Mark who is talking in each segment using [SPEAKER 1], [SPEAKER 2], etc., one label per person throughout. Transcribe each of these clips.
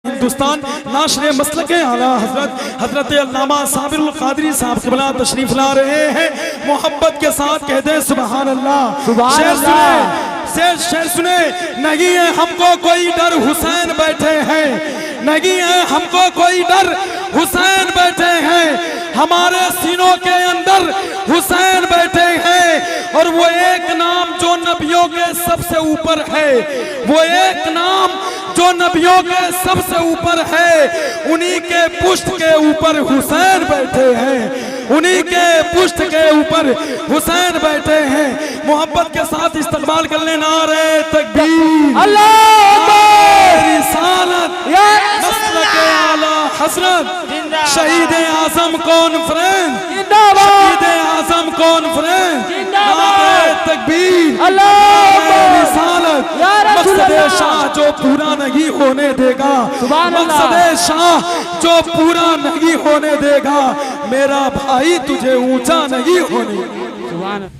[SPEAKER 1] हिंदुस्तान नाशरे मसलके आला हजरत अल्लामा साबिरुल कादरी साहब क़िबला तशरीफ ला रहे हैं। मोहब्बत के साथ कहते हैं सुभान अल्लाह। शेर सुने। नहीं है हमको कोई डर, हुसैन बैठे हैं। नहीं है हमको कोई डर, हुसैन बैठे हैं। हमारे सीनों के अंदर हुसैन बैठे हैं। और वो एक नाम जो नबियों के सबसे ऊपर है, वो एक नाम जो नबियों के सबसे ऊपर है, उन्हीं के पुष्ट के ऊपर हुसैन बैठे हैं। उन्हीं के पुष्ट के ऊपर हुसैन बैठे हैं। मोहब्बत के साथ इस्तकबाल कर लेना। नारे तकबीर, अल्लाह रिसालत, मसलके आला हज़रत, शहीद आज़म कॉन्फ्रेंस, शहीद आज़म कॉन्फ्रेंस, नारे तकबीर, अल्लाह रिसालत, मक़सदे शाह जो पूरा नहीं होने देगा, मक़सदे शाह जो पूरा नहीं होने देगा, मेरा भाई तुझे ऊंचा नहीं होने देगा।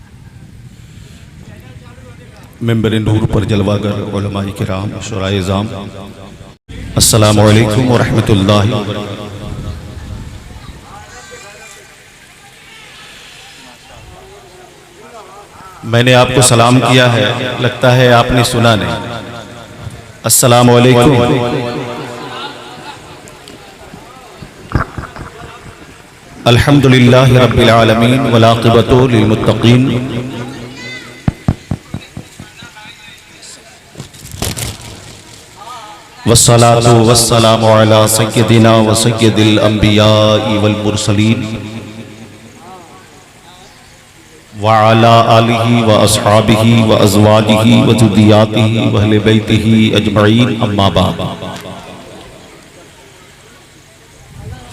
[SPEAKER 2] मेंबर नूर पर जलवागर उलमाए किराम, शुराए इज़ाम, अस्सलामु अलैकुम व रहमतुल्लाहि व बरकातुहू। मैंने आपको सलाम किया है, लगता है आपने सुना नहीं। अस्सलामु अलैकुम। अल्हम्दुलिल्लाहि रब्बिल आलमीन वल आक़िबतु लिल मुत्तक़ीन। वस्सलातु वस्सलामु अला सय्यदिना व सय्यदिल अंबियाइ वल मुरसलीन व अला आलिहि व अस्हाबिहि व अज़वाजिहि व ज़ुर्रिय्यातिहि व अहले बैतिहि अजमईन, अम्मा बाद।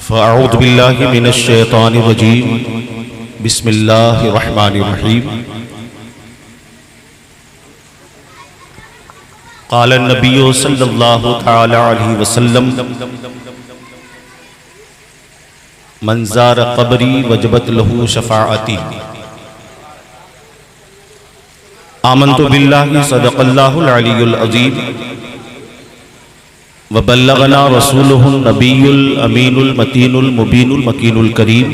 [SPEAKER 2] फ़अऊज़ु बिल्लाहि मिनश शैतानिर रजीम। बिस्मिल्लाहिर रहमानिर रहीम। क़ाल नबिय्यु सल्लल्लाहु तआला अलैहि वसल्लम मन ज़ार क़ब्री वजबत लहू शफ़ाअती। आमन्तु बिल्लाहि सदक़ल्लाहुल अलियुल अज़ीम व बल्लगना रसूलुहुन नबियुल अमीनुल मतीनुल मुबीनुल मकीनुल करीम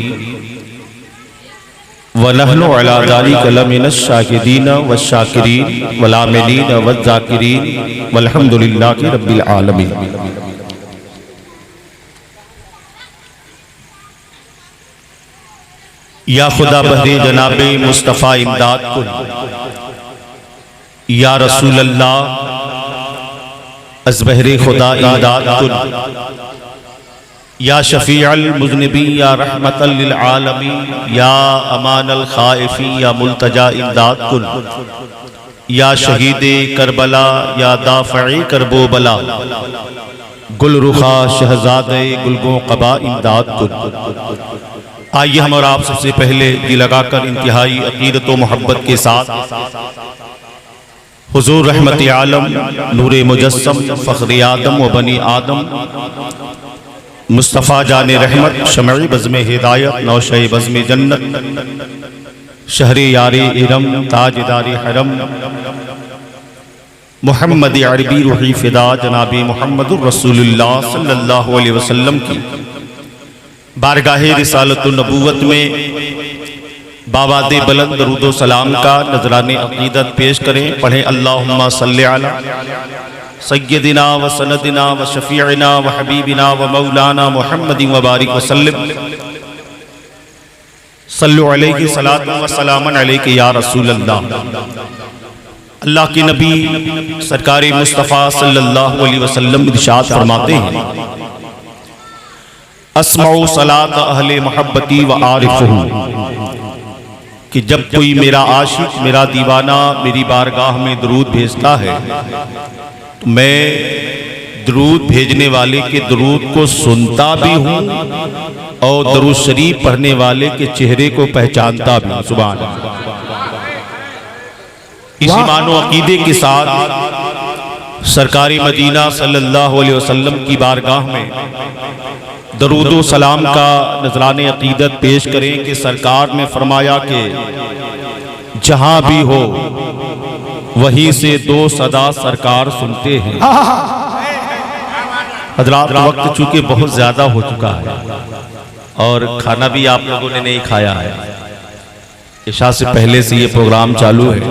[SPEAKER 2] व नहनु अला ज़ालिका लमिनश शाहिदीन व शाकिरीन वल आमिलीन व ज़ाकिरीन वल्हम्दुलिल्लाहि रब्बिल आलमीन। या खुदा बहरे जनाबे मुस्तफ़ा इमदाद कुल, या रसूल अल्लाह अज़बहरे खुदा इमदाद कुल, या शफ़ीअल मुज़निबीन, या रहमतल लिल आलमीन, या अमानल ख़ाइफ़ीन, या मुल्तजा इमदाद कुल, या शहीदे करबला, या दाफ़ए करबो बला, गुलरुखा शहज़ादे गुलगो क़बा इमदाद कुल। आइए हम और आप सबसे पहले दिल लगाकर इंतहाई अक़ीदत व मोहब्बत के साथ हुज़ूर रहमत आलम, नूरे मुजस्सम, फ़ख्र आदम व बनी आदम, मुस्तफ़ा जाने रहमत, शमई बज़्म हिदायत, नौशे बज़्म जन्नत, शहरे यारे इरम, ताजदारे हरम, मुहम्मद अरबी रूही फ़िदा जनाबी मुहम्मदुर रसूलुल्लाह सल्लल्लाहु अलैहि वसल्लम की बारगाहे रिसालतुन नबुव्वत में बावादे बुलंद दरूद व सलाम का नजराने अक़ीदत पेश करें। पढ़ें अल्लाहुम्मा सल्लि अला सय्यदिना व सनदिना व शफ़ीअना व हबीबिना व मौलाना मुहम्मदिन व बारिक वसल्लम। सल्लु अलैहि सलातु व सलामन अलैका या रसूल अल्लाह। अल्लाह के नबी सरकार मुस्तफ़ा सल्लल्लाहु अलैहि वसल्लम इरशाद फरमाते हैं, अस्माउ सलात अहले मोहब्बती व आरिफ़ुहु, कि जब कोई मेरा आशिक, मेरा दीवाना मेरी बारगाह में दरूद भेजता है तो मैं दरूद भेजने वाले के दरूद को सुनता भी हूँ और दरूद शरीफ पढ़ने वाले के चेहरे को पहचानता भी हूँ। सुभान अल्लाह। इसी मानो अकीदे के साथ सरकारी मदीना सल्लल्लाहु अलैहि वसल्लम की बारगाह में दरूद व सलाम का नजराने अक़ीदत पेश करें कि सरकार ने फरमाया कि जहाँ भी हो वहीं से दो सदा सरकार सुनते हैं। हजरात, वक्त चूंकि बहुत ज़्यादा हो चुका है और खाना भी आप लोगों ने नहीं खाया है। इशा से पहले से ये प्रोग्राम चालू है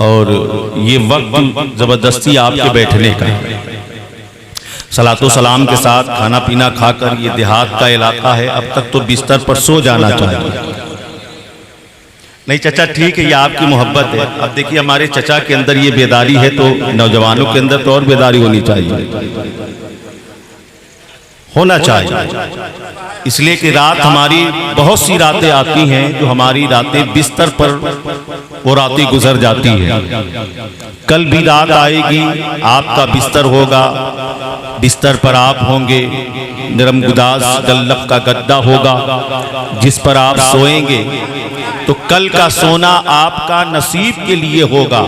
[SPEAKER 2] और ये वक्त ज़बरदस्ती आपके बैठने का है। सलातो सलाम के साथ खाना पीना खाकर, ये देहात का इलाका है, अब तक तो बिस्तर पर सो जाना चाहिए। नहीं चचा, ठीक है, ये आपकी मोहब्बत है। अब देखिए हमारे चचा के अंदर ये बेदारी है तो नौजवानों के अंदर तो और बेदारी होनी चाहिए, होना चाहिए। इसलिए कि रात हमारी बहुत सी रातें आती हैं जो हमारी रातें बिस्तर पर वो रातें गुजर जाती है। कल भी रात आएगी, आपका बिस्तर होगा, बिस्तर पर आप होंगे, नरम गुदास दल्लफ का गद्दा होगा जिस पर आप सोएंगे। तो कल का सोना आपका नसीब के लिए होगा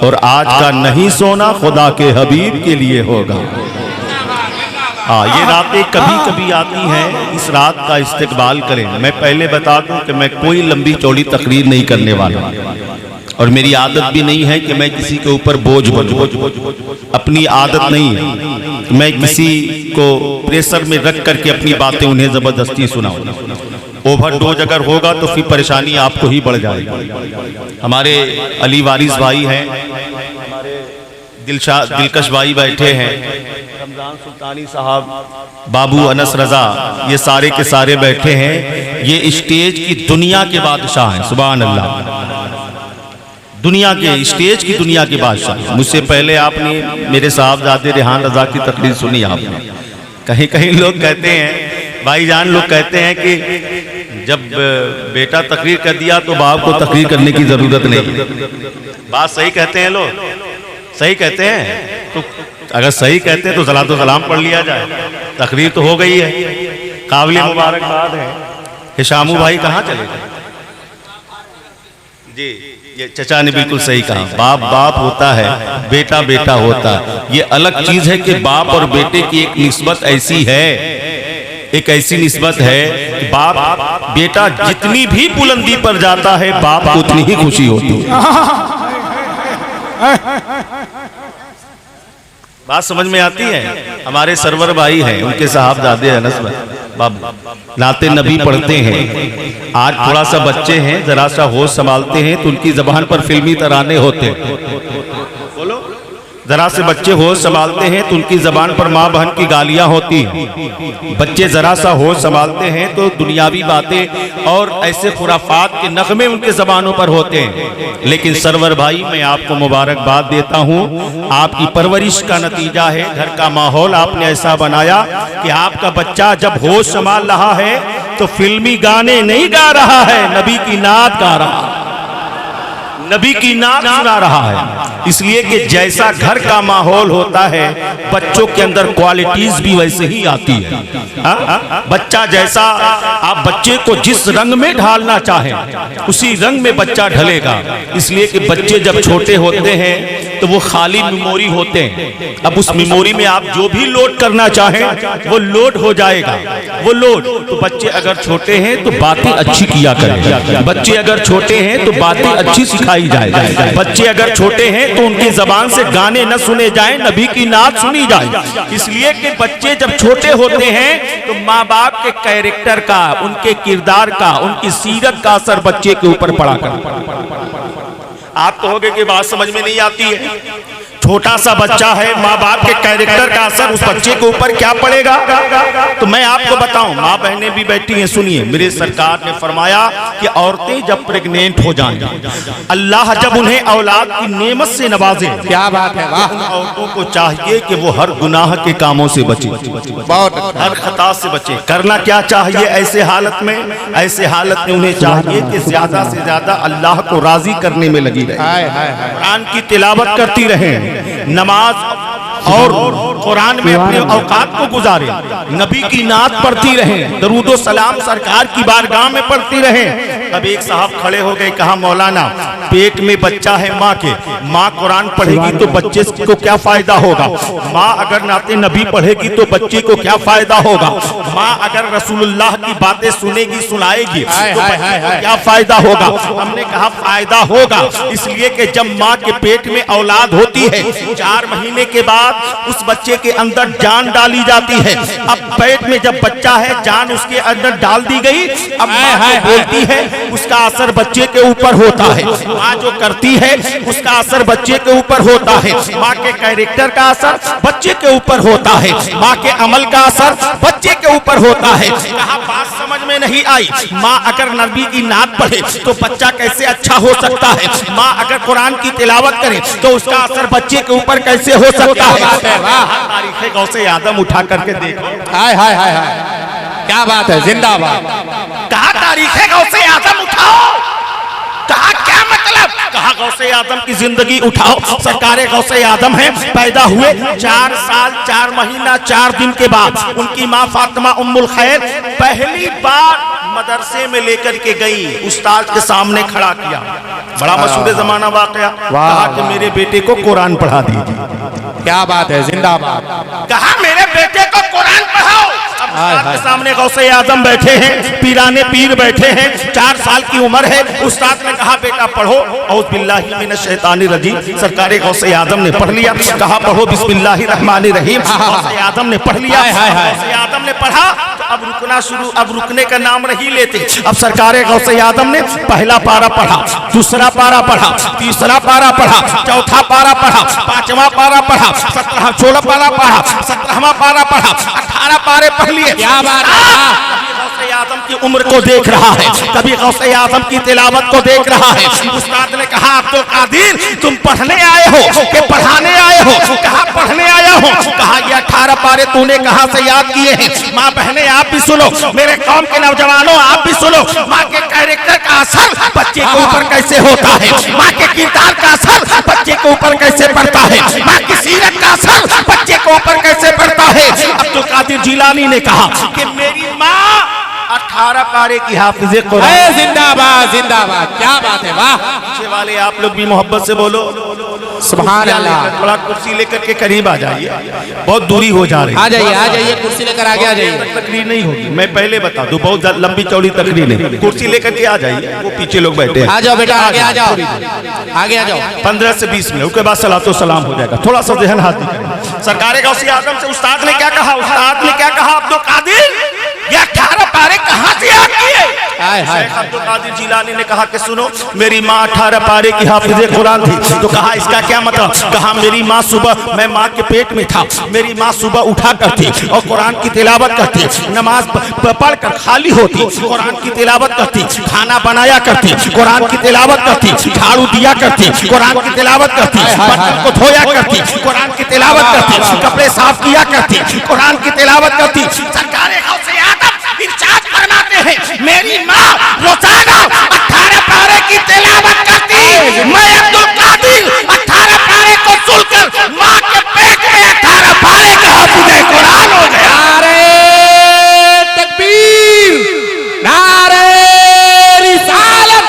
[SPEAKER 2] और आज का नहीं सोना खुदा के हबीब के लिए होगा। हाँ, ये रातें कभी कभी आती हैं, इस रात का इस्तेकबाल करें। मैं पहले बता दूं कि मैं कोई लंबी चौड़ी तकरीर नहीं करने वाला और मेरी आदत भी नहीं है कि मैं किसी के ऊपर बोझ बनूं, अपनी आदत नहीं है। मैं किसी को प्रेशर में रख करके अपनी बातें उन्हें ज़बरदस्ती सुनाऊं। ओवरडोज अगर होगा तो फिर परेशानी आपको ही बढ़ जाएगी। हमारे अली वारिस भाई हैं, हमारे दिलकश भाई बैठे हैं, रमजान सुल्तानी साहब, बाबू अनस रजा, ये सारे के सारे बैठे हैं। ये स्टेज की दुनिया के बादशाह हैं, सुभान अल्लाह। दुनिया के स्टेज की दुनिया के बादशाह। मुझसे पहले आपने मेरे साहबजादे रेहान रजा की तकरीर सुनी आपने। कहीं कहीं लोग कहते हैं, भाईजान लोग कहते हैं कि जब बेटा तकरीर कर दिया तो बाप को तकरीर करने की जरूरत नहीं। बात सही कहते हैं लोग, सही कहते हैं। तो अगर सही कहते हैं तो सलातो सलाम पढ़ लिया जाए, तकरीर तो हो गई है, काबिल मुबारकबाद है। हिशामू भाई कहाँ चले गए जी? ये चचा ने बिल्कुल सही कहा, बाप बाप होता है, बेटा बेटा होता है। ये अलग चीज है कि बाप और बेटे की एक निस्बत ऐसी है, एक ऐसी निस्बत है कि बाप बेटा जितनी भी बुलंदी पर जाता है बाप को उतनी ही खुशी होती है। बात समझ में आती है? हमारे सरवर भाई हैं, उनके साहबजादे अनस बाबू नाते नबी पढ़ते हैं। आज थोड़ा सा बच्चे हैं, जरा सा होश संभालते हैं तो उनकी जबान पर फिल्मी तराने होते हैं। बोलो, जरा से बच्चे होश संभालते हैं तो उनकी जबान पर माँ बहन की गालियां होती हैं। बच्चे जरा सा होश संभालते हैं तो दुनियावी बातें और ऐसे खुराफात के नगमे उनके जबानों पर होते हैं। लेकिन सरवर भाई, मैं आपको मुबारकबाद देता हूँ, आपकी परवरिश का नतीजा है। घर का माहौल आपने ऐसा बनाया कि आपका बच्चा जब होश संभाल रहा है तो फिल्मी गाने नहीं गा रहा है, नबी की नात गा रहा है, नबी की नात सुना रहा है। इसलिए कि जैसा घर का माहौल होता है बच्चों के अंदर क्वालिटीज भी वैसे ही आती है। बच्चा जैसा, आप बच्चे को जिस रंग में ढालना चाहें उसी रंग में बच्चा ढलेगा। इसलिए कि बच्चे जब छोटे होते हैं तो वो खाली मेमोरी होते हैं। अब उस मेमोरी में आप जो भी लोड करना चाहें वो लोड हो जाएगा, वो लोड। तो बच्चे अगर छोटे हैं तो बातें अच्छी किया करें, बच्चे अगर छोटे हैं तो बातें अच्छी सिखाई जाए, बच्चे अगर छोटे हैं तो उनकी जबान से गाने न सुने जाएं, नबी की नात सुनी जाए। इसलिए कि बच्चे जब छोटे होते हैं तो माँ बाप के कैरेक्टर का, उनके किरदार का, उनकी सीरत का असर बच्चे के ऊपर पड़ा कर। आप कहोगे कि बात समझ में नहीं आती है। छोटा सा बच्चा है, माँ बाप के कैरेक्टर का असर उस बच्चे के ऊपर क्या पड़ेगा? तो मैं आपको बताऊं, माँ बहनें भी बैठी हैं, सुनिए। मेरे सरकार ने फरमाया कि औरतें जब प्रेग्नेंट हो जाएं, अल्लाह जब उन्हें औलाद की नेमत से नवाजे, क्या बात है, वाह, औरतों को चाहिए कि वो हर गुनाह के कामों से बचे, हर खता से बचे। करना क्या चाहिए ऐसे हालत में? ऐसे हालत में उन्हें चाहिए कि ज्यादा से ज्यादा अल्लाह को राजी करने में लगी रहे, कुरान की तिलावत करती रहें, नमाज और कुरान में अपने औकात को गुजारे, नबी की नात पढ़ती रहें, दरूदो सलाम सरकार की बारगाह में पढ़ती रहें। अब एक साहब खड़े हो गए, कहा मौलाना पेट में बच्चा है माँ के, माँ कुरान पढ़ेगी तो बच्चे को क्या फायदा होगा? माँ अगर नाते नबी पढ़ेगी तो बच्चे को क्या फायदा होगा? माँ अगर रसूलुल्लाह की बातें सुनेगी, सुनाएगी तो बच्चे को क्या फायदा होगा? हमने कहा फायदा होगा, इसलिए कि जब माँ के पेट में औलाद होती है 4 महीने के बाद बाद उस बच्चे के अंदर जान डाली जाती है। अब पेट में जब बच्चा है, जान उसके अंदर डाल दी गई। अब माँ जो बोलती है उसका असर बच्चे के ऊपर होता है, माँ जो करती है उसका असर बच्चे के ऊपर होता है, माँ के कैरेक्टर का असर बच्चे के ऊपर होता है, माँ के अमल का असर बच्चे के ऊपर होता है। कहा बात समझ में नहीं आई, माँ अगर नबी की नात पढ़े तो बच्चा कैसे अच्छा हो सकता है, माँ अगर कुरान की तिलावत करे तो उसका असर बच्चे के ऊपर कैसे हो सकता है। तारीख गौसे आदम उठा करके देखो।
[SPEAKER 3] हाय हाय हाय हाय, क्या बात है, जिंदाबाद।
[SPEAKER 2] कहा तारीख गौसे आदम उठाओ, कहा क्या मतलब, कहा गौसे आदम की जिंदगी उठाओ। सरकारे गौसे आदम है, पैदा हुए 4 साल 4 महीना 4 दिन के बाद उनकी माँ फातिमा उम्मुल खैर पहली बार मदरसे में लेकर के गई, उस्ताद के सामने खड़ा किया। बड़ा मशहूर जमाना वाकया। कहा कि मेरे बेटे को कुरान पढ़ा दीजिए।
[SPEAKER 3] क्या बात है, जिंदाबाद।
[SPEAKER 2] कहा मेरे बेटे को कुरान पढ़ाओ। उस्ताद के सामने गौसे आजम बैठे हैं, पीराने पीर बैठे हैं, 4 साल की उम्र है। उस्ताद ने कहा बेटा पढ़ो औज़ बिल्लाहि मिनश शैतानिर रजीम। सरकारे गौसे आजम ने पढ़ लिया। कहा पढ़ो बिस्मिल्लाहिर रहमानिर रहीम। गौसे आजम ने पढ़ लिया। गौसे आजम ने पढ़ा तो अब रुकना शुरू, अब रुकने का नाम नहीं लेते। अब सरकारे गौसे आजम ने पहला पारा पढ़ा, दूसरा पारा पढ़ा, तीसरा पारा पढ़ा, चौथा पारा पढ़ा, 5वां पारा पढ़ा, 16 पारा पढ़ा, 17वां पारा पढ़ा, 18 पारे पढ़ लिए।
[SPEAKER 3] क्या बात है।
[SPEAKER 2] गौसे आजम की उम्र को देख रहा है, कभी गौसे आजम की तिलावत को देख रहा है। उस्ताद ने कहा अब्दुल कादिर तुम पढ़ने आए हो कि पढ़ाने आए हो? कहा पढ़ने आया हो। कहा ये 18 पारे तूने कहां से याद किए हैं? माँ बहने आप भी सुनो, मेरे कौम के नौजवानों आप भी सुनो। माँ के कैरेक्टर का असर बच्चे के ऊपर कैसे होता है, माँ के किरदार का असर बच्चे के ऊपर कैसे पड़ता है, माँ की सीरत का असर बच्चे के ऊपर कैसे पड़ता है। अब्दुल कादिर जिलानी ने कहा कि मेरी माँ 18 पारे की हाफिज़े कुरान।
[SPEAKER 3] जिंदाबाद जिंदाबाद, क्या बात है, वाह।
[SPEAKER 2] पीछे वाले आप लोग भी मोहब्बत से बोलो
[SPEAKER 3] सुभान अल्लाह।
[SPEAKER 2] थोड़ा कुर्सी लेकर के करीब आ जाइए, बहुत दूरी हो जा रही है।
[SPEAKER 3] आ जाइए कुर्सी लेकर आगे आ जाइए।
[SPEAKER 2] तकरीर नहीं होगी, मैं पहले बता दूं, बहुत लंबी चौड़ी तकरीर नहीं। कुर्सी लेकर के आ जाइए, वो पीछे लोग बैठे हैं।
[SPEAKER 3] आ जाओ बेटा, आगे आ जाओ, आगे आ जाओ।
[SPEAKER 2] 15 से 20 मिनट, उसके बाद सलातो सलाम हो जाएगा। थोड़ा सा जहन हाथ करें। सरकारे गौसे आजम से उस्ताद ने क्या कहा, उस्ताद ने क्या कहा, अब्दुल कादिर ये 18 पारे कहां से याद किए? शेख अब्दुल कादिर जिलानी ने कहा कि सुनो, मेरी माँ 18 पारे की हाफिज़े कुरान थी। तो कहा इसका क्या मतलब? कहा मेरी माँ सुबह, मैं माँ के पेट में था, मेरी माँ सुबह उठा करती और कुरान की तिलावत करती, नमाज पढ़ कर खाली होती, कुरान की तिलावत करती, खाना बनाया करती, कुरान की तिलावत करती, झाड़ू दिया करती, कुरान की तिलावत करती, बर्तन को धोया करती, कुरान की तिलावत करती, कपड़े साफ किया करती, कुरान की तिलावत करती। सरकारे गौसे आदम इरशाद फरमाते हैं मेरी माँ रोजाना 18 पारे की तिलावत करती। मैं अब्दुल कादिर 18 पारे को सुनकर माँ के पेट में 18 पारे का हाफिज़े कुरान हो गया।
[SPEAKER 3] नारे तकबीर, नारे रिसालत,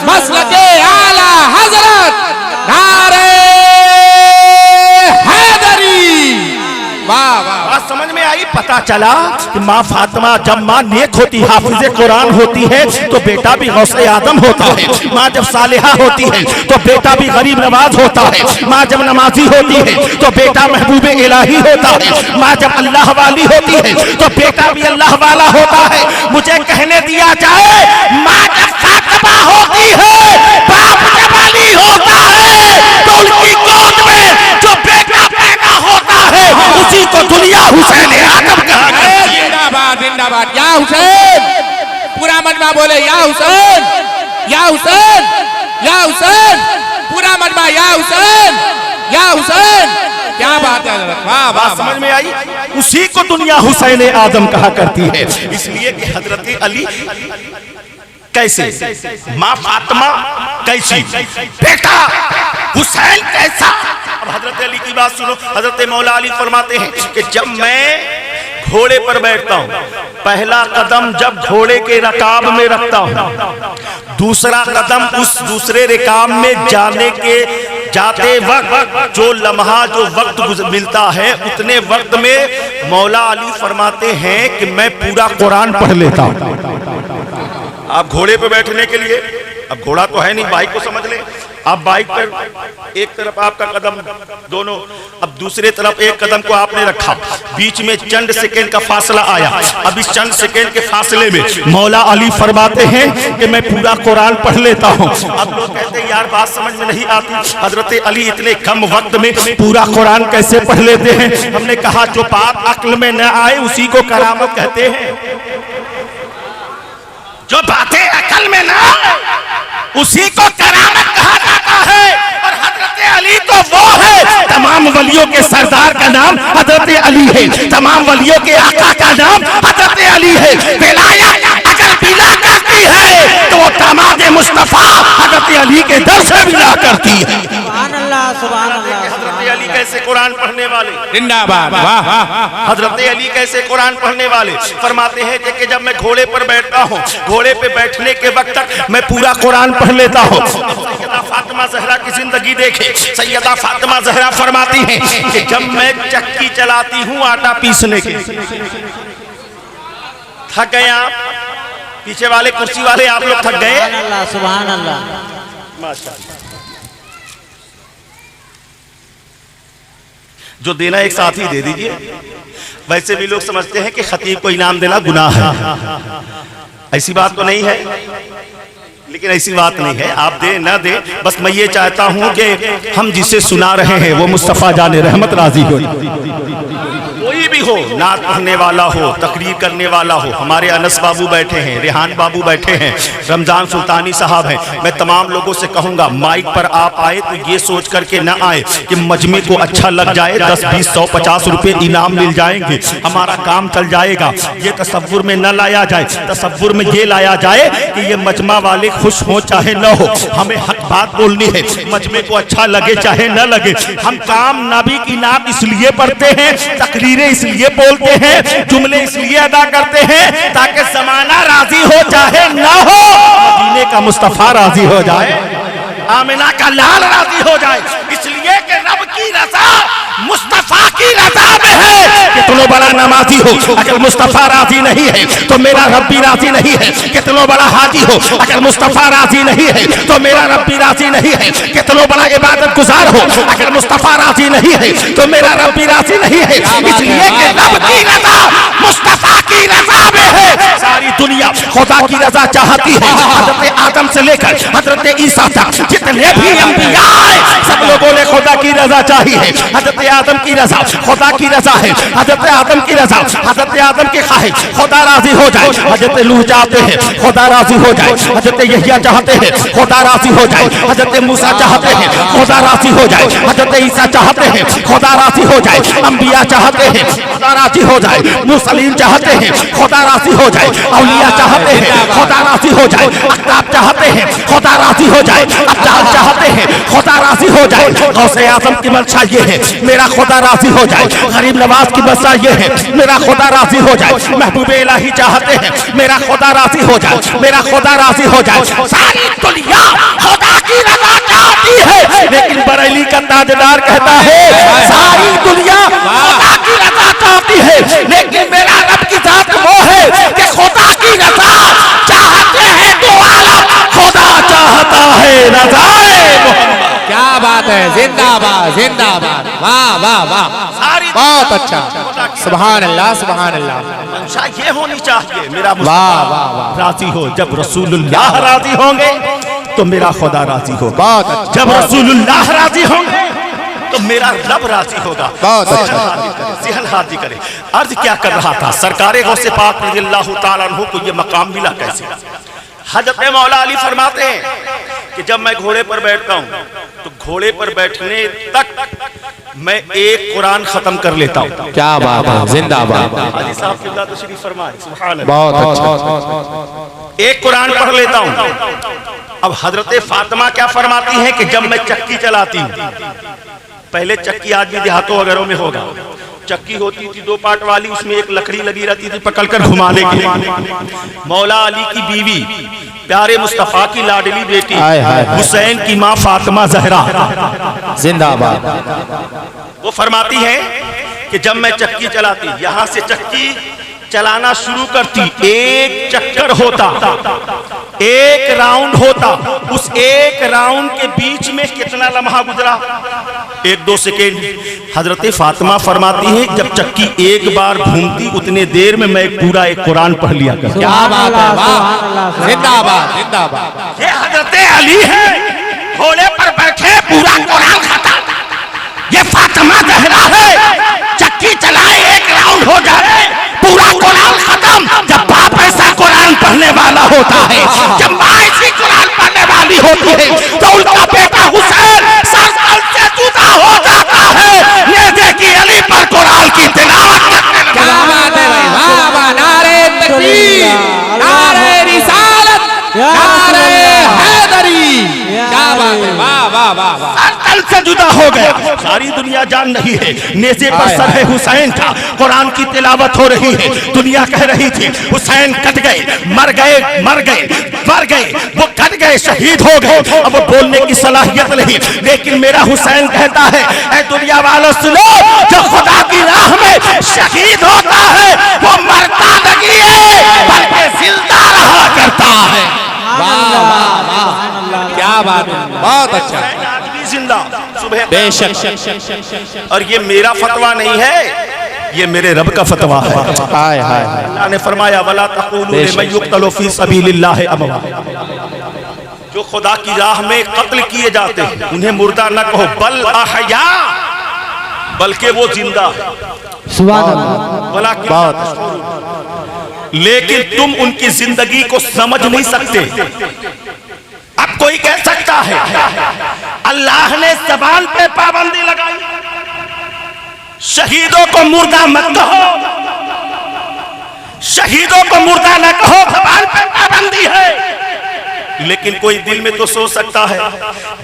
[SPEAKER 3] मसलके आला हजरत, नारे हैदरी। वाह वाह,
[SPEAKER 2] बात समझ में आई। पता चला कि माँ फातिमा जब माँ नेक होती, हाफिज़े कुरान होती है तो बेटा भी गौसे आदम होता है। माँ जब सालिहा होती है तो बेटा भी गरीब नवाज होता है। माँ जब नमाजी होती है तो बेटा महबूब इलाही होता है। माँ जब अल्लाह वाली होती है तो बेटा भी अल्लाह वाला होता है। मुझे कहने दिया जाए, माँ जब फातिमा होती है, बाप जब अली होता है, तो उनकी गोद में जो बेटा पैदा होता है उसी को दुनिया हुसैन आदम कहा गया।
[SPEAKER 3] जिंदाबाद जिंदाबाद, या हुसैन। पूरा मजमा बोले या हुसैन, या हुसैन, या हुसैन। पूरा मजमा या हुसैन, या हुसैन। क्या बात है, वाह वाह।
[SPEAKER 2] बात समझ में आई। उसी को दुनिया हुसैन आदम कहा करती है, इसलिए कि हजरत अली कैसे, माँ फातिमा कैसी, बेटा हुसैन कैसा। अब हजरत अली की बात सुनो। हजरत मौला अली फरमाते हैं कि जब मैं घोड़े पर बैठता हूँ, पहला कदम जब घोड़े के रकाब में रखता हूँ, दूसरा कदम उस दूसरे रकाब में जाते वक्त जो लम्हा, जो वक्त मिलता है, उतने वक्त में मौला अली फरमाते हैं कि मैं पूरा कुरान पढ़ लेता हूँ। आप घोड़े पर बैठने के लिए, अब घोड़ा तो है नहीं, बाइक को समझ ले, आप बाइक पर एक तरफ आपका कदम दोनों, अब दूसरे तरफ एक कदम को आपने रखा, बीच में चंद सेकेंड का फासला आया। अब इस चंद सेकेंड के फासले में मौला अली फरमाते हैं कि मैं पूरा कुरान पढ़ लेता हूँ। अब लोग कहते हैं यार बात समझ में नहीं आती, हजरत अली इतने कम वक्त में पूरा कुरान कैसे पढ़ लेते हैं? हमने कहा जो बात अक्ल में न आए उसी को करामत कहते हैं। जो बातें अकल में ना उसी को करामत कहा जाता है। और हजरत अली तो वो है, तमाम वलियों के सरदार का नाम हजरत अली है, तमाम वलियों के आका का नाम हजरत अली है। विलायत अगर बिना करती है तो वो दामाद मुस्तफा हजरत अली के दर से बिना करती है।
[SPEAKER 4] सुभान अल्लाह, सुभान अल्लाह।
[SPEAKER 2] हजरत अली कैसे कुरान पढ़ने वाले,
[SPEAKER 3] जिंदाबाद, वाह वाह।
[SPEAKER 2] हजरत अली कैसे कुरान पढ़ने वाले, फरमाते हैं कि जब मैं घोड़े पर बैठता हूँ, घोड़े पे बैठने के वक्त तक मैं पूरा कुरान पढ़ लेता हूँ। सैयदा फातिमा ज़हरा की जिंदगी देखे, सैयदा फातिमा ज़हरा फरमाती हैं कि जब मैं चक्की चलाती हूँ आटा पीसने के, थक गए आप, पीछे वाले कुर्सी वाले आप लोग थक गए।
[SPEAKER 4] सुभान अल्लाह, सुभान अल्लाह।
[SPEAKER 2] माशाअल्लाह। जो देना एक साथ ही दे दीजिए। वैसे भी लोग समझते हैं कि खतीब को इनाम देना गुनाह है, ऐसी बात तो नहीं है, लेकिन ऐसी बात नहीं है, आप दे ना दे, बस मैं ये चाहता हूं कि हम जिसे सुना रहे हैं वो मुस्तफ़ा जाने रहमत राजी हो। कोई भी हो, नात पढ़ने वाला हो, तकरीर करने वाला हो, हमारे अनस बाबू बैठे हैं, रेहान बाबू बैठे हैं, रमजान सुल्तानी साहब हैं, मैं तमाम लोगों से कहूंगा माइक पर आप आए तो ये सोच करके न आए कि मजमे को अच्छा लग जाए, 10, 20, 100, 50 रुपए इनाम मिल जाएंगे, हमारा काम चल जाएगा। ये तसव्वुर में न लाया जाए, तसव्वुर में ये लाया जाए कि ये मजमा वाले खुश हो चाहे न हो, हमें हक बात बोलनी है, मजमे को अच्छा लगे चाहे न लगे। हम काम नबी की नात इसलिए पढ़ते हैं, तकरीरें इसलिए बोलते हैं, जुमले इसलिए अदा करते हैं ताकि जमाना राजी हो चाहे न हो, मदीने का मुस्तफा राजी हो जाए, आमिना का लाल राजी हो जाए, इसलिए कि रब की रज़ा मुस्तफा की रज़ा में है। कितनो बड़ा नमाजी हो अगर मुस्तफा राजी नहीं है तो मेरा रब भी राजी नहीं है। कितनो बड़ा हाजी हो अगर मुस्तफा राजी नहीं है तो मेरा रब भी राजी नहीं है। कितनो बड़ा इबादत गुजार हो अगर मुस्तफा राजी नहीं है तो मेरा रब भी राजी नहीं है। इसलिए कि रब की रज़ा मुस्तफा की रज़ा में है। सारी दुनिया खुदा की रज़ा चाहती है, हजरत आदम से लेकर हजरत ईसा तक जितने भी अंबिया आए सब लोगों ने खुदा की रज़ा चाहिए। हजरत आदम की रज़ा खुदा की रज़ा है, हजरत आदम की रज़ा, हजरत आदम के ख्वाहिश खुदा राजी हो जाए। हजरत नूह चाहते हैं खुदा राजी हो जाए, हजरत यहया चाहते हैं खुदा राजी हो जाए, हजरत मूसा चाहते हैं खुदा राजी हो जाए, हजरत ईसा चाहते हैं खुदा राजी हो जाए, अंबिया चाहते हैं खुदा राजी हो जाए, मुरसलीन चाहते हैं खुदा राजी हो जाए, औलिया चाहते हैं खुदा राजी हो जाए, अख्ताब चाहते हैं खुदा राजी हो जाए, अब्दाल चाहते हैं खुदा राजी हो जाए। गौसे आज़म की मंशा ये है मेरा खुदा राजी हो जाए, गरीब नवाज की मंशा ये है मेरा खुदा राजी हो जाए, महबूब इलाही चाहते हैं मेरा खुदा राजी हो जाए, मेरा खुदा राजी हो जाए। सारी दुनिया खुदा की रज़ा चाहती है, लेकिन बरेली का ताजदार कहता है सारी दुनिया खुदा की रज़ा चाहती है, लेकिन मेरा रब की जात वो है कि खुदा की रज़ा चाहते हैं तो आलम खुदा चाहता है रज़ाए मोहम्मद।
[SPEAKER 3] क्या बात है, जिंदाबाद जिंदाबाद, वाह वाह वाह, बहुत अच्छा, सुभान अल्लाह सुभान अल्लाह।
[SPEAKER 2] मंशा ये होनी चाहिए मेरा
[SPEAKER 3] वाह वाह वाह,
[SPEAKER 2] राजी हो। जब रसूलुल्लाह राजी होंगे तो मेरा खुदा राजी होगा।
[SPEAKER 3] बहुत अच्छा,
[SPEAKER 2] जब रसूलुल्लाह राजी होंगे तो मेरा रब राजी होगा।
[SPEAKER 3] बहुत अच्छा।
[SPEAKER 2] ज़हन हाजी करे। अर्ज क्या कर रहा था, सरकारे गौसे पाक रज़ियल्लाहु ताला अन्हु को ये मकाम मिला कैसे? हजरत मौला अली फरमाते हैं कि जब मैं घोड़े पर बैठता हूँ तो घोड़े पर बैठने तक मैं एक कुरान खत्म कर लेता हूँ।
[SPEAKER 3] क्या बात है, जिंदाबाद।
[SPEAKER 2] हाजी साहब किबला तशरीफ फरमाए, सुभान अल्लाह।
[SPEAKER 3] बहुत अच्छा,
[SPEAKER 2] एक कुरान पढ़ लेता हूँ। अब हजरत फातिमा क्या फरमाती हैं कि जब मैं चक्की चलाती हूँ, पहले चक्की आज भी देहातों वगैरह में होगा, चक्की होती थी 2 पार्ट वाली, उसमें एक लकड़ी लगी रहती थी पकड़कर घुमाने के लिए। मौला अली की बीवी प्यारे मुस्तफा की लाडली बेटी हुसैन की माँ फातिमा ज़हरा
[SPEAKER 3] जिंदाबाद,
[SPEAKER 2] वो फरमाती है कि जब मैं चक्की चलाती, यहाँ से चक्की चलाना शुरू करती, एक चक्कर होता, एक राउंड होता, उस एक राउंड के बीच में कितना लम्हा गुजरा? 1-2 सेकेंड। हजरत फातिमा फरमाती है जब चक्की एक बार घूमती उतने देर में मैं पूरा एक कुरान पढ़ लिया करता।
[SPEAKER 3] क्या बात है, वाह, जिंदाबाद जिंदाबाद।
[SPEAKER 2] ये हजरत अली है, घोड़े पर बैठे पूरा कुरान खत्म। ये फातिमा ज़हरा है, चक्की चलाए एक राउंड हो जाए पूरा कुरान खत्म। जब बाप ऐसा कुरान पढ़ने वाला होता है, जब माँ ऐसी कुरान पढ़ने वाली होती है, तो उनका बेटा हुसैन सर से जुदा हो जाता है। ये देखिए अली पर कुरान की तिलावत करने लगा।
[SPEAKER 3] क्या बात है भाई, वाह वाह, नारे तकबीर, नारे रिसालत, नारे हैदरी, क्या बात है, वाह वाह वाह वाह।
[SPEAKER 2] तल से जुदा हो गया, सारी दुनिया जान रही है नेज़े पर सर है हुसैन था, कुरान की तिलावत हो रही है, दुनिया कह रही थी हुसैन कट गए, मर गए, मर गए, मर गए, वो कट गए, शहीद हो गए, अब वो बोलने की सलाहियत नहीं। लेकिन मेरा हुसैन कहता है, ऐ दुनिया वालों सुनो, जो खुदा की राह में शहीद होता है वो मरता नहीं है बल्कि जिंदा रहा करता है।
[SPEAKER 3] वाह वाह वाह, क्या बात है, बहुत अच्छा,
[SPEAKER 2] जिंदा सुबह
[SPEAKER 3] बेशक।
[SPEAKER 2] और ये मेरा फतवा नहीं है, ये मेरे रब का फतवा है।
[SPEAKER 3] हाय हाय,
[SPEAKER 2] अल्लाह ने फरमाया वला तक़ूलू लिमन युक़्तलु फ़ी सबीलिल्लाहि अमवात, जो खुदा की राह में कत्ल किए जाते हैं उन्हें मुर्दा न कहो, बल अहया, बल्कि वो जिंदा है।
[SPEAKER 4] सुभान अल्लाह।
[SPEAKER 2] लेकिन तुम उनकी जिंदगी को समझ नहीं सकते। अब कोई कह सकता है अल्लाह ने ज़बान पे पाबंदी लगाई, शहीदों को मुर्दा मत कहो, शहीदों को मुर्दा न कहो, ज़बान पे पाबंदी है। लेकिन कोई दिल में तो सोच सकता है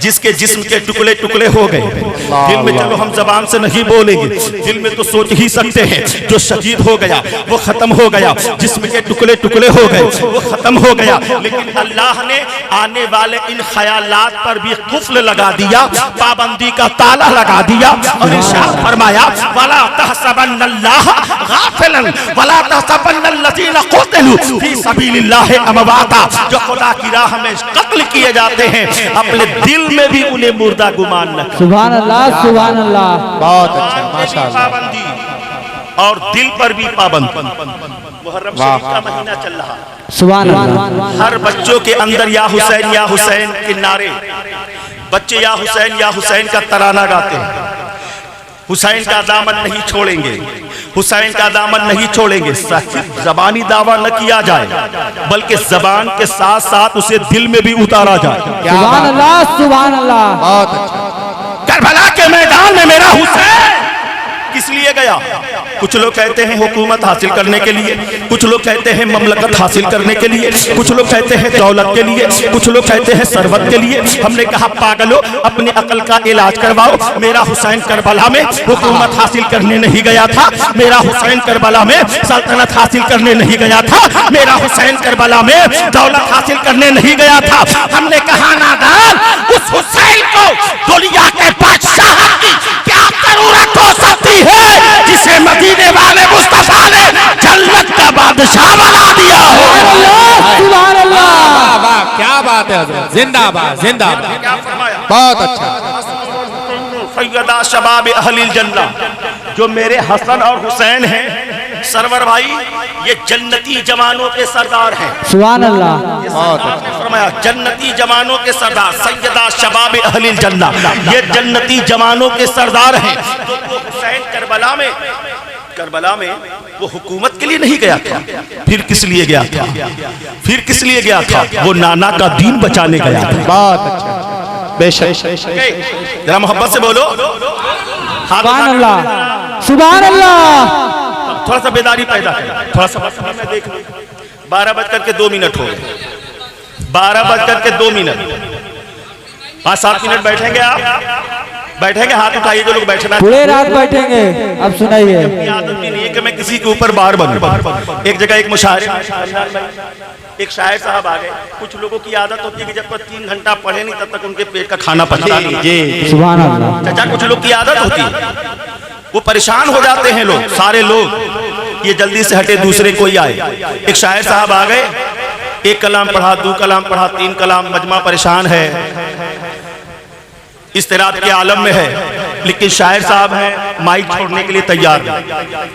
[SPEAKER 2] जिसके जिस्म के टुकड़े टुकड़े हो गए, दिल में, चलो हम जबान से नहीं बोलेंगे, दिल में तो सोच ही सकते हैं जो शहीद हो गया वो खत्म हो गया, जिस्म के टुकड़े टुकड़े हो गए वो खत्म हो गया। लेकिन अल्लाह ने आने वाले इन ख्यालात पर भी कुफ्ल लगा दिया, पाबंदी का ताला लगा दिया और इरशाद फरमाया वला तहसबन्नल्लाह गाफिलन वला तहसबन्नल्लज़ीना क़ुतिलू फ़ी सबीलिल्लाहि अमवाता, जो खुदा की राह में कत्ल किए जाते हैं अपने दिल में भी उन्हें मुर्दा गुमान न करो।
[SPEAKER 4] सुभान अल्लाह, सुभान अल्लाह।
[SPEAKER 3] बहुत अच्छा, माशाअल्लाह।
[SPEAKER 2] पाबंदी और दिल पर भी पाबंदी। मुहर्रम शरीफ का महीना चल रहा,
[SPEAKER 4] सुभान अल्लाह।
[SPEAKER 2] हर बच्चों के अंदर या हुसैन के नारे, बच्चे या हुसैन का तराना गाते हैं। हुसैन का दामन नहीं छोड़ेंगे, हुसैन का दामन नहीं छोड़ेंगे। सिर्फ जबानी दावा न किया जाए बल्कि जबान के साथ साथ उसे दिल में भी उतारा जाए।
[SPEAKER 4] सुभान अल्लाह, सुभान अल्लाह।
[SPEAKER 3] बहुत अच्छा।
[SPEAKER 2] करबला के मैदान में मेरा हुसैन किस लिए गया? कुछ लोग कहते हैं हुकूमत हासिल करने के लिए, कुछ लोग कहते हैं ममलकत हासिल करने के लिए, कुछ लोग कहते हैं दौलत के लिए, कुछ लोग कहते हैं सरवत के लिए। हमने कहा पागलो, अपने अकल का इलाज करवाओ। मेरा हुसैन करबला में हुकूमत हासिल करने नहीं गया था, मेरा हुसैन करबला में सल्तनत हासिल करने नहीं गया था, मेरा हुसैन करबला में दौलत हासिल करने नहीं गया था। हमने कहा नादान, उस हुसैन को दुनिया के बादशाह की क्या जरूरत हो सकती है जिसे मदीने वाले मुस्तफा ने जन्नत का बादशाह बना दिया हो।
[SPEAKER 4] सुभान अल्लाह।
[SPEAKER 3] वाह वाह, क्या बात है हज़रत, जिंदाबाद जिंदाबाद,
[SPEAKER 2] क्या फरमाया?
[SPEAKER 3] बहुत अच्छा।
[SPEAKER 2] सैयदा शबाब अहलिल जन्नह, जो मेरे हसन और हुसैन हैं सरवर भाई, ये जन्नती जवानों के सरदार हैं।
[SPEAKER 4] सुभान अल्लाह।
[SPEAKER 3] बहुत अच्छा।
[SPEAKER 2] फरमाया जन्नती जवानों के सरदार, सैयदा शबाब अहलिल जन्नह, ये जन्नती जवानों के सरदार हैं। तो वो हुसैन करबला में वो हुकूमत के लिए नहीं गया था, फिर किस लिए गया था? फिर किस लिए गया था? वो नाना का दीन बचाने गया था।
[SPEAKER 3] बहुत अच्छा, बेशक।
[SPEAKER 2] जरा मोहब्बत से बोलो
[SPEAKER 4] सुभान अल्लाह, सुभान अल्लाह।
[SPEAKER 2] थोड़ा सा बेदारी पैदा करें, थोड़ा सा मैं देख लूं। 12:02 हो गए, 12:02। 5-7 मिनट बैठेंगे आप? बैठेंगे? हाथ उठाइए जो लोग बैठना।
[SPEAKER 4] पूरे रात बैठेंगे। अब सुनाइए।
[SPEAKER 2] आदत भी नहीं है कि मैं किसी के ऊपर बार बनूं। एक जगह एक मुशायरे, एक शायर साहब आ गए। कुछ लोगों की आदत होती है कि जब तक 3 घंटा पढ़े नहीं तब तक उनके पेट का खाना पचता नहीं।
[SPEAKER 4] सुभान अल्लाह।
[SPEAKER 2] चाचा, कुछ लोग की आदत होती है, वो परेशान हो जाते हैं लोग, सारे लोग ये जल्दी से हटे, दूसरे कोई आए। एक शायर साहब आ गए, एक कलाम पढ़ा, दो कलाम पढ़ा, तीन कलाम, मजमा परेशान है, इस्तिराब के आलम में है। लेकिन शायर साहब हैं, माइक छोड़ने के लिए तैयार हैं।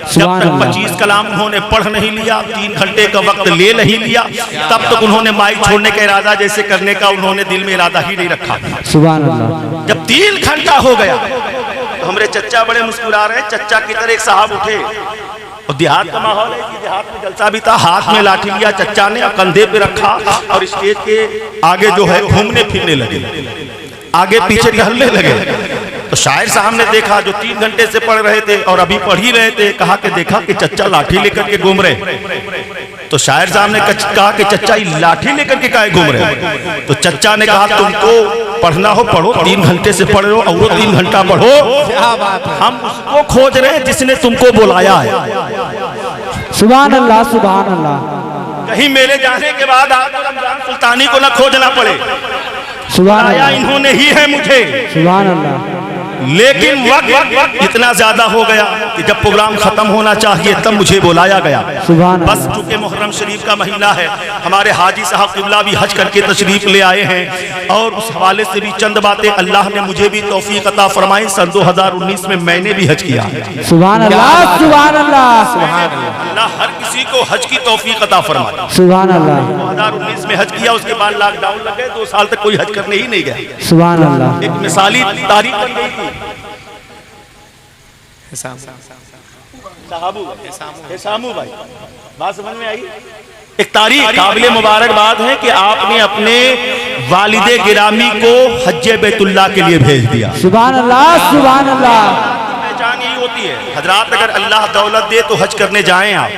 [SPEAKER 2] जब तक 25 कलाम उन्होंने पढ़ नहीं लिया, 3 घंटे का वक्त ले नहीं लिया, तब तक उन्होंने माइक छोड़ने का इरादा जैसे करने का उन्होंने दिल में इरादा ही नहीं रखा।
[SPEAKER 4] सुभान अल्लाह।
[SPEAKER 2] जब 3 घंटा हो गया तो हमारे चच्चा बड़े मुस्कुरा रहे हैं। चच्चा की तरह एक साहब उठे, और देहात का माहौल है कि देहात में जलसा भी था, हाथ में लाठी लिया चच्चा ने, कंधे पे रखा और स्टेज के आगे जो है घूमने फिरने लगे, आगे पीछे टहलने लगे। तो शायर साहब ने देखा, जो 3 घंटे से पढ़ रहे थे और अभी पढ़ ही रहे थे, कहा कि देखा कि चच्चा लाठी लेकर के घूम रहे। तो शायर साहब ने कहा कि चच्चा ये लाठी लेकर के काहे घूम रहे? तो चच्चा ने कहा तुमको पढ़ना हो पढ़ो, 3 घंटे से पढ़ रहे हो और वो 3 घंटा पढ़ो, हम उसको खोज रहे हैं जिसने तुमको बुलाया है।
[SPEAKER 4] सुभान अल्लाह, सुभान अल्लाह।
[SPEAKER 2] कहीं मेरे जाने के बाद आपको रमजान सुल्तानी को न खोजना पड़े,
[SPEAKER 4] सुभान
[SPEAKER 2] बुलाया
[SPEAKER 4] अल्लाह,
[SPEAKER 2] इन्होंने ही है मुझे।
[SPEAKER 4] सुभान अल्लाह।
[SPEAKER 2] लेकिन वक्त इतना ज्यादा हो गया कि जब प्रोग्राम खत्म होना चाहिए तब मुझे बुलाया गया।
[SPEAKER 4] सुभान
[SPEAKER 2] बस
[SPEAKER 4] अल्लाह।
[SPEAKER 2] चूंकि मुहर्रम शरीफ का महीना है, हमारे हाजी साहब किबला भी हज करके तशरीफ ले आए हैं, और उस हवाले से भी चंद बातें अल्लाह ने मुझे भी तौफीक अता फरमाई। सन 2019 में मैंने भी हज किया है।
[SPEAKER 4] सुभान अल्लाह, सुभान अल्लाह,
[SPEAKER 2] अल्लाह हर किसी को हज की तौफीक अता फरमाए।
[SPEAKER 4] सुभान अल्लाह,
[SPEAKER 2] 2019 में हज किया, उसके बाद लॉकडाउन लग गए, 2 साल तक कोई हज करने ही नहीं गया।
[SPEAKER 4] सुभान अल्लाह।
[SPEAKER 2] एक मिसाली तारीख बन गई थी। सामू भाई, बात समझ में आई? एक तारीख काबिल मुबारकबाद है कि आपने अपने वालिदे गिरामी को हज्जे बैतुल्लाह के लिए भेज दिया।
[SPEAKER 4] सुभान अल्लाह, सुभान अल्लाह।
[SPEAKER 2] पहचान यही होती है हजरात, अगर अल्लाह दौलत दे तो हज करने जाएं आप।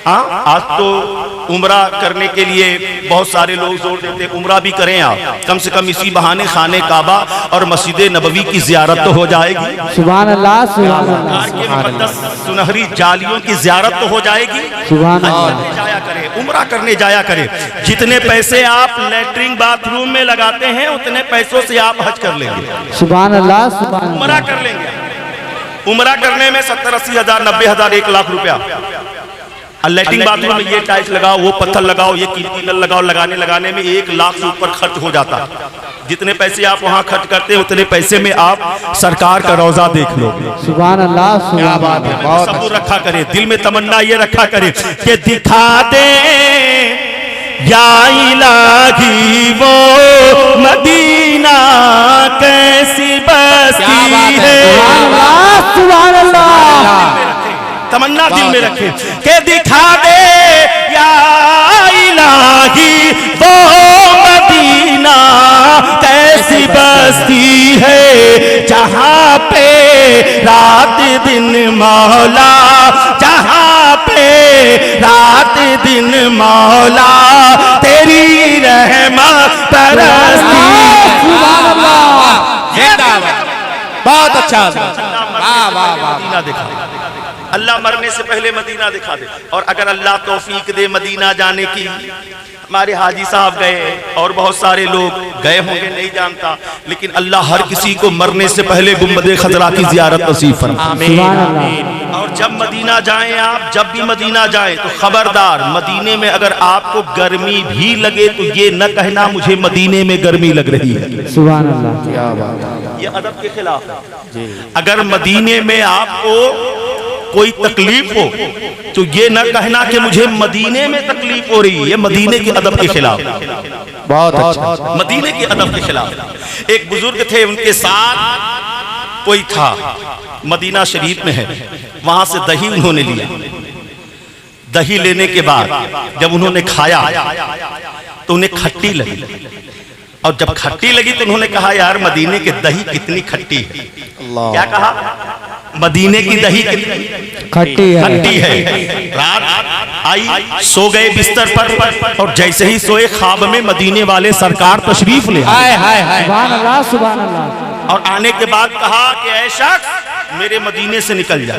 [SPEAKER 2] हाँ, आज तो उम्रा करने के लिए बहुत सारे लोग जोर देते हैं, उम्रा भी करें आप, कम से कम इसी बहाने खाने काबा और मस्जिद नबवी की जियारत तो हो जाएगी।
[SPEAKER 4] सुभान अल्लाह, सुभान अल्लाह।
[SPEAKER 2] के मुक़द्दस सुनहरी जालियों की जियारत तो हो जाएगी।
[SPEAKER 4] सुभान
[SPEAKER 2] हज
[SPEAKER 4] अल्लाह।
[SPEAKER 2] करने जाया करें, उम्रा करने जाया करें। जितने पैसे आप लैट्रिन बाथरूम में लगाते हैं उतने पैसों से आप हज कर लेंगे,
[SPEAKER 4] सुभान अल्लाह, सुभान
[SPEAKER 2] उम्रा कर लेंगे। उम्रा करने में 70-80 हज़ार, 90 हज़ार, 1 लाख रुपया। लैट्रिन बाथरूम में ये टाइल्स लगाओ, वो पत्थर लगाओ, ये कीमती नल लगाओ, लगाने में 1 लाख से ऊपर खर्च हो जाता। जितने पैसे आप वहाँ खर्च करते हैं उतने पैसे में आप सरकार का रोजा देख लो।
[SPEAKER 4] सुभान अल्लाह, सुभान अल्लाह।
[SPEAKER 2] सबूर रखा करे, दिल में तमन्ना ये रखा करे कि दिखा दे या इलाही वो मदीना कैसी बस्ती है।
[SPEAKER 4] सुभान अल्लाह।
[SPEAKER 2] तमन्ना दिल में रखे के दिखा दे या इलाही वो मदीना कैसी बस्ती है, जहाँ पे रात दिन मौला, जहाँ पे रात दिन मौला तेरी रहमत बरसती।
[SPEAKER 4] सुभान अल्लाह।
[SPEAKER 3] बहुत अच्छा, वाह वाह वाह।
[SPEAKER 2] मदीना दिखा दे, अल्लाह मरने से पहले मदीना दिखा दे। और अगर अल्लाह तौफीक दे मदीना जाने की, हमारे हाजी साहब गए और बहुत सारे लोग गए होंगे, नहीं जानता, लेकिन अल्लाह हर किसी को मरने से पहले गुंबद खजरा की जियारत नसीब फरमाए।
[SPEAKER 4] सुभान अल्लाह।
[SPEAKER 2] और जब मदीना जाएं आप, जब भी मदीना जाएं तो खबरदार, मदीने में अगर आपको गर्मी भी लगे तो ये न कहना मुझे मदीने में गर्मी लग रही है।
[SPEAKER 4] सुभान अल्लाह।
[SPEAKER 2] ये अदब के खिलाफ है। अगर मदीने में आपको कोई तकलीफ हो तो ये न कहना कि मुझे मदीने में तकलीफ हो रही है, ये मदीने के अदब के खिलाफ।
[SPEAKER 3] बहुत अच्छा।
[SPEAKER 2] मदीने के अदब के खिलाफ। एक बुजुर्ग थे, उनके साथ कोई था, मदीना शरीफ में है, वहां से दही उन्होंने लिया। दही लेने के बाद जब उन्होंने खाया तो उन्हें खट्टी लगी, और जब खट्टी लगी तो उन्होंने कहा यार मदीने की दही कितनी खट्टी है। क्या कहा? मदीने की दही कितनी
[SPEAKER 4] खट्टी है।
[SPEAKER 2] खट्टी है। रात आई, सो गए बिस्तर पर, और जैसे ही सोए ख्वाब में मदीने वाले सरकार तशरीफ ले आए।
[SPEAKER 3] हाय हाय हाय।
[SPEAKER 4] सुभान अल्लाह, सुभान अल्लाह।
[SPEAKER 2] और आने के बाद कहा कि ऐ शख्स मेरे मदीने से निकल जा।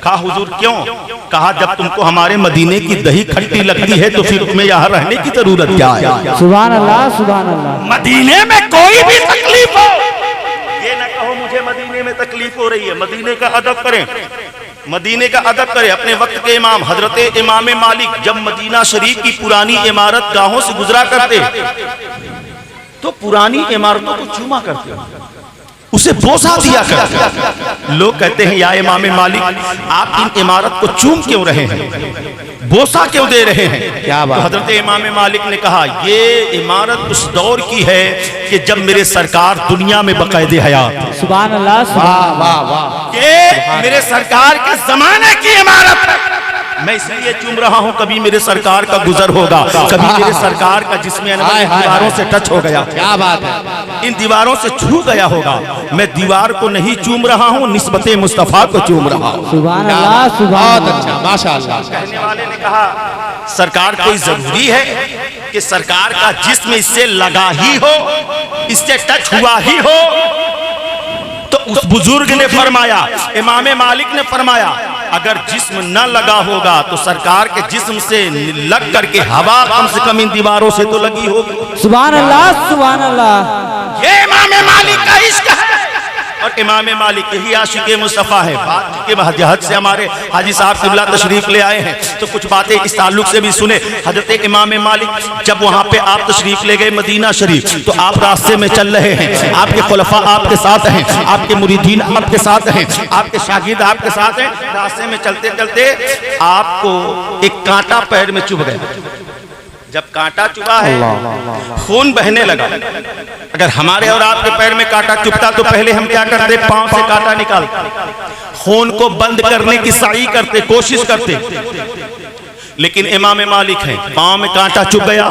[SPEAKER 2] कहा हुजूर क्यों? कहा जब तुमको हमारे मदीने की दही खट्टी लगती है तो फिर तुम्हें यहाँ रहने की जरूरत क्या है?
[SPEAKER 4] सुभान अल्लाह, सुभान अल्लाह।
[SPEAKER 2] मदीने में कोई भी तकलीफ हो, ये न कहो मुझे मदीने में तकलीफ हो रही है। मदीने का अदब करें। मदीने का अदब करे। अपने वक्त के इमाम हजरत इमाम मालिक जब मदीना शरीफ की पुरानी इमारत गाहों से गुजरा करते तो पुरानी इमारतों को चूमा करते, उसे बोसा दिया करते। लोग कहते हैं या इमाम मालिक आप इन इमारत को चूम क्यों रहे हैं, बोसा क्यों दे रहे हैं? क्या बात? तो हजरत इमाम मालिक ने कहा ये इमारत उस दौर की है कि जब मेरे सरकार दुनिया में बकायदे हयात।
[SPEAKER 4] सुभान अल्लाह, वाह वाह वाह।
[SPEAKER 2] ये मेरे सरकार के जमाने की इमारत है, मैं इसलिए चूम रहा हूं। कभी मेरे सरकार का गुजर होगा, कभी मेरे सरकार का जिस्म अनवर दीवारों से टच हो गया,
[SPEAKER 3] क्या बात है,
[SPEAKER 2] इन दीवारों से छू गया होगा। मैं दीवार को नहीं चूम रहा हूं, निस्बते मुस्तफा को चूम रहा हूं।
[SPEAKER 4] सुभान अल्लाह, सुभान
[SPEAKER 3] बहुत अच्छा, माशाअल्लाह।
[SPEAKER 2] कहने वाले ने कहा सरकार कोई जरूरी है कि सरकार का जिस्म इससे लगा ही हो, इससे टच हुआ ही हो? तो उस बुजुर्ग ने फरमाया, इमाम मालिक ने फरमाया अगर जिस्म न लगा होगा तो सरकार के जिस्म से लग करके हवा कम से कम इन दीवारों से तो लगी होगी।
[SPEAKER 4] सुभान अल्लाह, सुभान अल्लाह।
[SPEAKER 2] ये इमाम मालिक का इश्क है और इमाम मालिक यही आशिक़े मुस्तफ़ा है। बात के हज से हमारे हाजी साहब क़िबला तशरीफ ले आए हैं तो कुछ बातें इस ताल्लुक से भी सुने। हजरत इमाम मालिक जब वहाँ पे आप तशरीफ ले गए मदीना शरीफ तो आप रास्ते में चल रहे हैं, आपके खुलफा आपके साथ हैं, आपके मुरीदीन आपके साथ हैं, आपके शागिर्द आपके साथ हैं। रास्ते में चलते चलते आपको एक कांटा पैर में चुभ गया। जब कांटा चुभा है खून बहने लगा। अगर हमारे और आपके पैर में कांटा चुभता तो पहले हम क्या करते, पांव से कांटा निकालते, खून को बंद करने की साई करते, कोशिश करते। लेकिन इमाम मालिक हैं, पांव में कांटा चुभ गया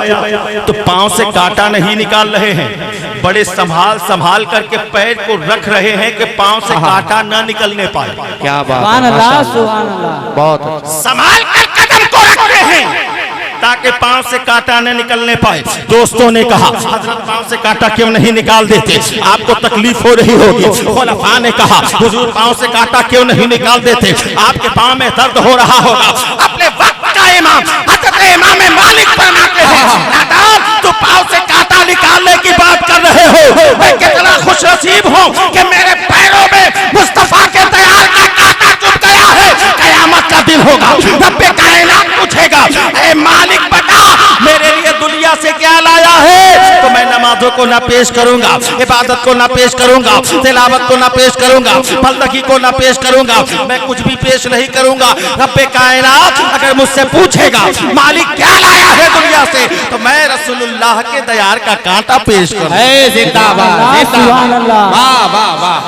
[SPEAKER 2] तो पांव से कांटा नहीं निकाल रहे हैं, बड़े संभाल करके पैर को रख रहे हैं कि पांव से कांटा न निकलने पाए।
[SPEAKER 3] क्या बात,
[SPEAKER 4] सुभान अल्लाह, सुभान अल्लाह।
[SPEAKER 3] बहुत
[SPEAKER 2] संभाल कर कदम को रख रहे हैं ताकि पांव से कांटा न निकलने पाए। दोस्तों ने कहा हजरत पांव से कांटा क्यों नहीं निकाल देते, आपको तकलीफ हो रही होगी। खुलफा ने कहा हुजूर पांव से कांटा क्यों नहीं निकाल देते, आपके पांव में दर्द हो रहा होगा। अपने वक्त का इमाम हजरत इमाम मालिक फरमाते हैं नादान तो पांव से कांटा निकालने की बात कर रहे हो, मैं कितना खुश नसीब हूँ कि मेरे पैरों में मुस्तफा के तैयार का कांटा चुभ गया है। कयामत का दिन होगा, रब्बे कायनात पूछेगा ऐ मालिक बता मेरे लिए दुनिया से क्या लाया है, तो मैं नमाजों को ना पेश करूंगा, इबादत को ना पेश करूंगा, तिलावत को ना पेश करूंगा, बंदगी को ना पेश करूंगा, मैं कुछ भी पेश नहीं करूंगा। रब्बे कायनात अगर मुझसे पूछेगा मालिक क्या लाया है दुनिया से, तो मैं रसूलुल्लाह के दयार का कांटा पेश करूंगा।
[SPEAKER 3] जिंदाबाद,
[SPEAKER 4] सुभान अल्लाह।
[SPEAKER 3] वाह वाह वाह,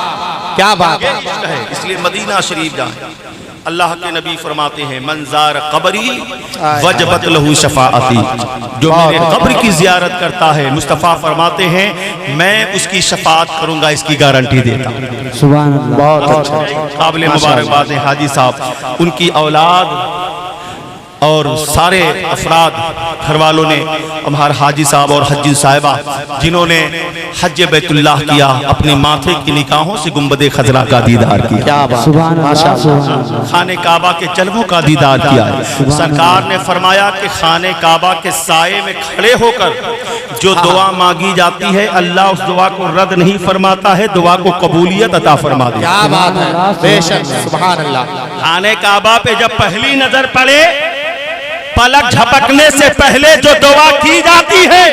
[SPEAKER 3] क्या बात
[SPEAKER 2] ये इश्क है। इसलिए मदीना शरीफ जाएं। अल्लाह के नबी फरमाते हैं मंजार कबरी वजबत लहू शफाअती, जो मेरे कब्र की जियारत करता है मुस्तफ़ा फरमाते हैं मैं उसकी शफाअत करूंगा, इसकी गारंटी देता हूं।
[SPEAKER 4] सुभान अल्लाह, बहुत अच्छा।
[SPEAKER 2] काबिल मुबारकबाद है हाजी साहब, उनकी औलाद और सारे अफराद घर वालों ने, हमारे हाजी साहब और हज्जी साहिबा जिन्होंने हज बैतुल्लाह किया, अपने माथे की निगाहों से गुंबदे खजरा का दीदार किया।
[SPEAKER 3] क्या बात,
[SPEAKER 4] सुभान अल्लाह, सुभान अल्लाह।
[SPEAKER 2] खाने काबा के जलवों का दीदार किया है। सरकार ने फरमाया कि खाने काबा के साये में खड़े होकर जो दुआ मांगी जाती है अल्लाह उस दुआ को रद्द नहीं फरमाता है, दुआ को कबूलियत अता फरमा देता है।
[SPEAKER 3] क्या बात है, बेशक, सुभान अल्लाह।
[SPEAKER 2] खाने काबा पे जब पहली नजर पड़े, पलक झपकने से पहले जो दुआ की जाती है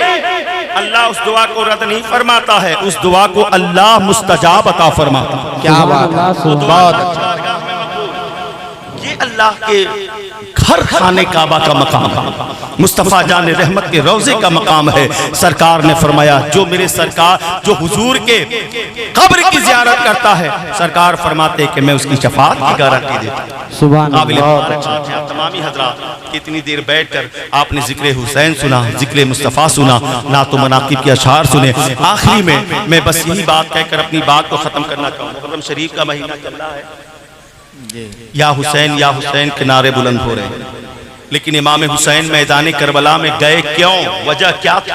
[SPEAKER 2] अल्लाह उस दुआ को रद्द नहीं फरमाता है, उस दुआ को अल्लाह मुस्तजाब अता फरमाता है।
[SPEAKER 3] क्या बात है, बहुत अच्छा।
[SPEAKER 2] ये अल्लाह के घर खाने काबा का मकाम है, मुस्तफ़ा जान रहमत के रोज़े का मकाम है। सरकार ने फरमाया जो मेरे सरकार जो हुजूर के कब्र की ज़ियारत करता है, सरकार फरमाते कि मैं उसकी शफाअत की गारंटी देता हूं।
[SPEAKER 4] सुभान अल्लाह।
[SPEAKER 2] तमामी हजरात कितनी देर बैठकर आपने जिक्र हुसैन सुना, जिक्र मुस्तफ़ा सुना, ना तो मनाकिब के अशार सुने। आखिरी में मैं बस यही बात कहकर अपनी बात को ख़त्म करना चाहूँगा। मुहर्रम शरीफ का महीना चल रहा है, या हुसैन के नारे बुलंद हो रहे हैं, लेकिन इमाम हुसैन मैदान करबला में गए क्यों, वजह क्या थी?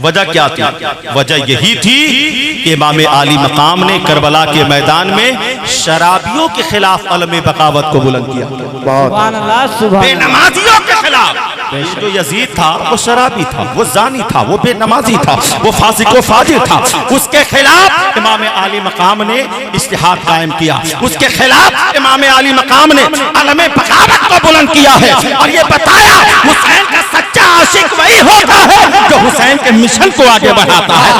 [SPEAKER 2] वजह क्या थी? वजह यही थी कि इमाम आली मकाम ने करबला के मैदान में शराबियों के खिलाफ अलम बगावत को बुलंद किया,
[SPEAKER 4] सुभान अल्लाह, सुभान अल्लाह।
[SPEAKER 2] बेनमाजियों के खिलाफ ये जो यजीद था वो शराबी था, वो जानी था, वो बेनमाजी था, वो फासिक व फाजिर था। उसके खिलाफ इमाम आली मकाम ने इज्तिहाद कायम किया, उसके खिलाफ इमाम आली मकाम ने अलम बगावत को बुलंद किया है और ये बताया हुसैन का सच्चा आशिक वही होता है जो हुसैन के मिशन को आगे बढ़ाता है।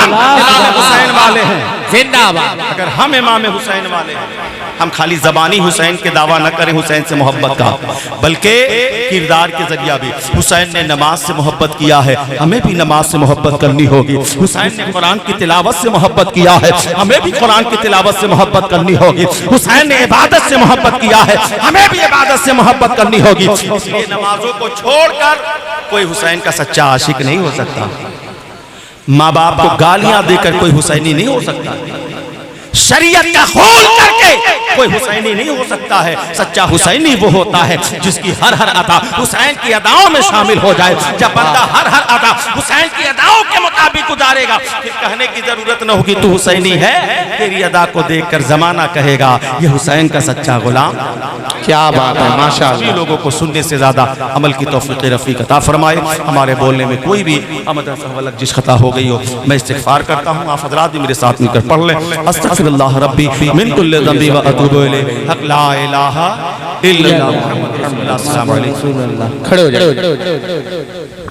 [SPEAKER 2] इमाम हुसैन वाले हैं
[SPEAKER 3] जिंदाबाद।
[SPEAKER 2] अगर हम इमाम हुसैन वाले हैं, हम खाली जबानी हुसैन के दावा न करें हुसैन से मोहब्बत का, बल्कि किरदार के जरिया भी। हुसैन ने नमाज से मोहब्बत किया है, हमें भी नमाज से मोहब्बत करनी होगी। हुसैन ने कुरान की तिलावत से मोहब्बत किया है, हमें भी कुरान की तिलावत से मोहब्बत करनी होगी। हुसैन ने इबादत से मोहब्बत किया है, हमें भी इबादत से मोहब्बत करनी होगी। इसलिए नमाजों को छोड़कर कोई हुसैन का सच्चा आशिक नहीं हो सकता। माँ बाप को गालियां देकर कोई हुसैनी नहीं हो सकता। शरीयत का खून करके कोई हुसैनी नहीं हो सकता है। सच्चा हुसैनी वो होता है जिसकी हर हर अदा हुसैन की अदाओं में शामिल हो जाए। जब बंदा हर हर अदा हुसैन की अदाओं के मुताबिक गुजारेगा, फिर कहने की जरूरत न होगी तू हुसैनी है। तेरी अदा को देखकर जमाना कहेगा ये हुसैन का सच्चा गुलाम।
[SPEAKER 3] क्या बात है, माशाअल्लाह।
[SPEAKER 2] लोगों को सुनने से ज्यादा अमल की तौफीक रफीक अता फरमाए। हमारे बोलने में कोई भी जिस खता हो गई हो, मैं इस्तिग़फ़ार करता हूँ। आप हज़रात भी मेरे साथ मिलकर पढ़ लें। अस्तग़फ़िरुल्लाह रब्बी मिन कुल्लि ज़ंबी व अतूबु इलैहि। हक़ ला इलाहा इल्लल्लाह मुहम्मदुर रसूलुल्लाह। अस्सलामु अलैकुम।
[SPEAKER 3] खड़े हो जाओ।